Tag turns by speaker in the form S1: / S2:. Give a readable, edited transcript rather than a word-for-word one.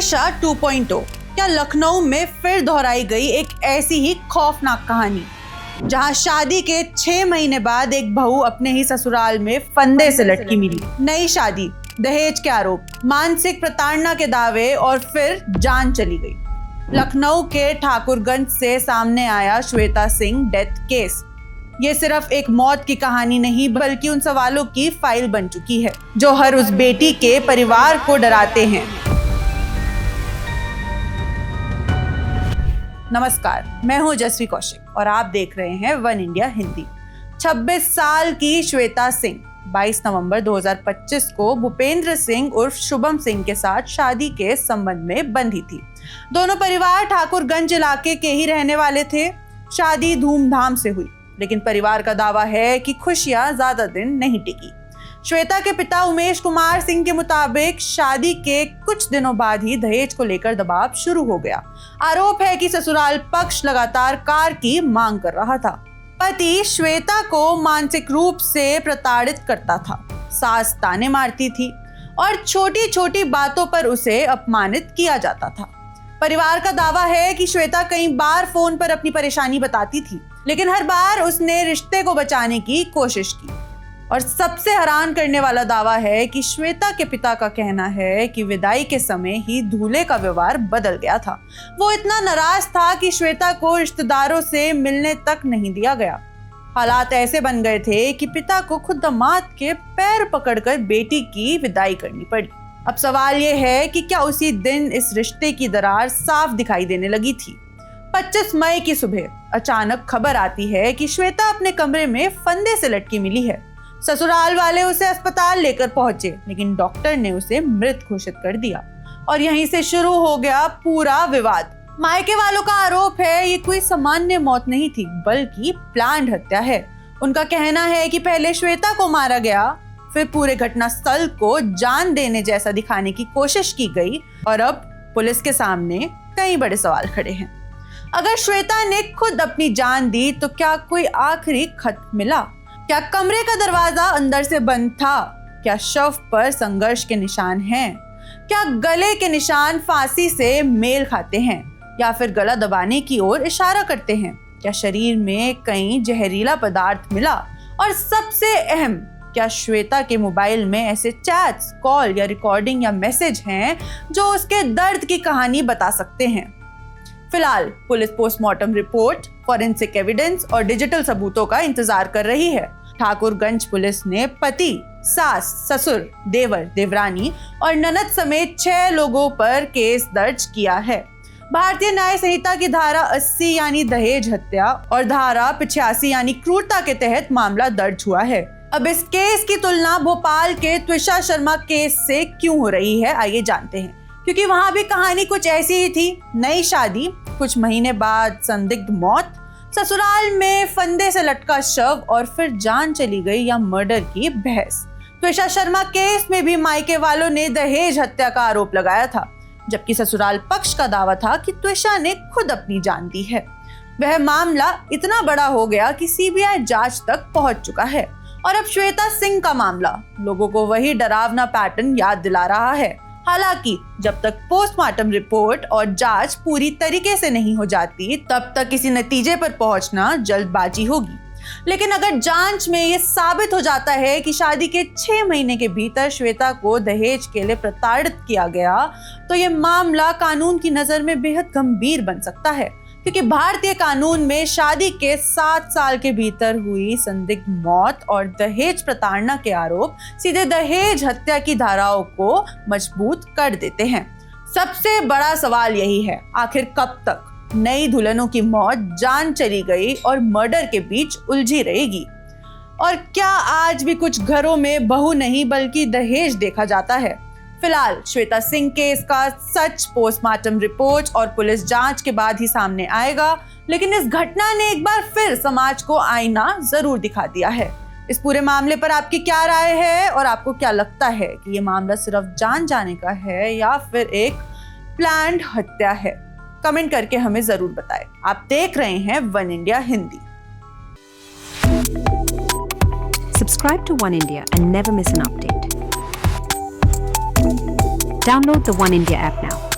S1: त्विषा 2.0। क्या लखनऊ में फिर दोहराई गई एक ऐसी ही खौफनाक कहानी, जहां शादी के 6 महीने बाद एक बहू अपने ही ससुराल में फंदे से लटकी मिली। नई शादी, दहेज के आरोप, मानसिक प्रताड़ना के दावे और फिर जान चली गई। लखनऊ के ठाकुरगंज से सामने आया श्वेता सिंह डेथ केस। ये सिर्फ एक मौत की कहानी नहीं, बल्कि उन सवालों की फाइल बन चुकी है जो हर उस बेटी के परिवार को डराते हैं। नमस्कार, मैं हूं जसवी कौशिक और आप देख रहे हैं वन इंडिया हिंदी। 26 साल की श्वेता सिंह 22 नवंबर 2025 को भूपेंद्र सिंह उर्फ शुभम सिंह के साथ शादी के संबंध में बंधी थी। दोनों परिवार ठाकुरगंज इलाके के ही रहने वाले थे। शादी धूमधाम से हुई, लेकिन परिवार का दावा है कि खुशियां ज्यादा दिन नहीं टिकी। श्वेता के पिता उमेश कुमार सिंह के मुताबिक शादी के कुछ दिनों बाद ही दहेज को लेकर दबाव शुरू हो गया। आरोप है कि ससुराल पक्ष लगातार कार की मांग कर रहा था। पति श्वेता को मानसिक रूप से प्रताड़ित करता था, सास ताने मारती थी और छोटी छोटी बातों पर उसे अपमानित किया जाता था। परिवार का दावा है कि श्वेता कई बार फोन पर अपनी परेशानी बताती थी, लेकिन हर बार उसने रिश्ते को बचाने की कोशिश की। और सबसे हैरान करने वाला दावा है कि श्वेता के पिता का कहना है कि विदाई के समय ही दूल्हे का व्यवहार बदल गया था। वो इतना नाराज था कि श्वेता को रिश्तेदारों से मिलने तक नहीं दिया गया। हालात ऐसे बन गए थे कि पिता को खुद दामाद के पैर पकड़कर बेटी की विदाई करनी पड़ी। अब सवाल ये है कि क्या उसी दिन इस रिश्ते की दरार साफ दिखाई देने लगी थी। 25 मई की सुबह अचानक खबर आती है कि श्वेता अपने कमरे में फंदे से लटकी मिली है। ससुराल वाले उसे अस्पताल लेकर पहुंचे, लेकिन डॉक्टर ने उसे मृत घोषित कर दिया और यहीं से शुरू हो गया पूरा विवाद। मायके वालों का आरोप है ये कोई सामान्य मौत नहीं थी, बल्कि प्लान्ड हत्या है। उनका कहना है कि पहले श्वेता को मारा गया, फिर पूरे घटनास्थल को जान देने जैसा दिखाने की कोशिश की गई और अब पुलिस के सामने कई बड़े सवाल खड़े हैं। अगर श्वेता ने खुद अपनी जान दी तो क्या कोई आखिरी खत मिला? क्या कमरे का दरवाजा अंदर से बंद था? क्या शव पर संघर्ष के निशान हैं? क्या गले के निशान फांसी से मेल खाते हैं या फिर गला दबाने की ओर इशारा करते हैं? क्या शरीर में कहीं जहरीला पदार्थ मिला? और सबसे अहम, क्या श्वेता के मोबाइल में ऐसे चैट्स, कॉल या रिकॉर्डिंग या मैसेज हैं जो उसके दर्द की कहानी बता सकते हैं? फिलहाल police postmortem report, forensic evidence और डिजिटल सबूतों का इंतजार कर रही है। ठाकुरगंज पुलिस ने पति, सास, ससुर, देवर, देवरानी और ननद समेत 6 लोगों पर केस दर्ज किया है। भारतीय न्याय संहिता की धारा 80 यानी दहेज हत्या और धारा 85 यानी क्रूरता के तहत मामला दर्ज हुआ है। अब इस केस की तुलना भोपाल के त्विषा शर्मा केस से क्यों हो रही है, आइए जानते हैं। क्योंकि वहां भी कहानी कुछ ऐसी ही थी। नई शादी, कुछ महीने बाद संदिग्ध मौत, ससुराल में फंदे से लटका शव और फिर जान चली गई या मर्डर की बहस। त्विषा शर्मा केस में भी मायके वालों ने दहेज हत्या का आरोप लगाया था, जबकि ससुराल पक्ष का दावा था कि त्विषा ने खुद अपनी जान दी है। वह मामला इतना बड़ा हो गया कि सीबीआई जांच तक पहुंच चुका है और अब श्वेता सिंह का मामला लोगों को वही डरावना पैटर्न याद दिला रहा है। हालांकि जब तक पोस्टमार्टम रिपोर्ट और जांच पूरी तरीके से नहीं हो जाती, तब तक किसी नतीजे पर पहुंचना जल्दबाजी होगी। लेकिन अगर जांच में ये साबित हो जाता है कि शादी के 6 महीने के भीतर श्वेता को दहेज के लिए प्रताड़ित किया गया, तो ये मामला कानून की नजर में बेहद गंभीर बन सकता है। क्योंकि भारतीय कानून में शादी के 7 साल के भीतर हुई संदिग्ध मौत और दहेज प्रताड़ना के आरोप सीधे दहेज हत्या की धाराओं को मजबूत कर देते हैं। सबसे बड़ा सवाल यही है, आखिर कब तक नई दुल्हनों की मौत जान चली गई और मर्डर के बीच उलझी रहेगी? और क्या आज भी कुछ घरों में बहू नहीं बल्कि दहेज देखा जाता है? फिलहाल श्वेता सिंह केस का सच पोस्टमार्टम रिपोर्ट और पुलिस जांच के बाद ही सामने आएगा, लेकिन इस घटना ने एक बार फिर समाज को आईना जरूर दिखा दिया है। इस पूरे मामले पर आपकी क्या राय है और आपको क्या लगता है कि ये मामला सिर्फ जान जाने का है या फिर एक प्लान्ड हत्या है? कमेंट करके हमें जरूर बताएं। आप देख रहे हैं one India Hindi.
S2: Subscribe to One India and never miss an update. Download the One India app now.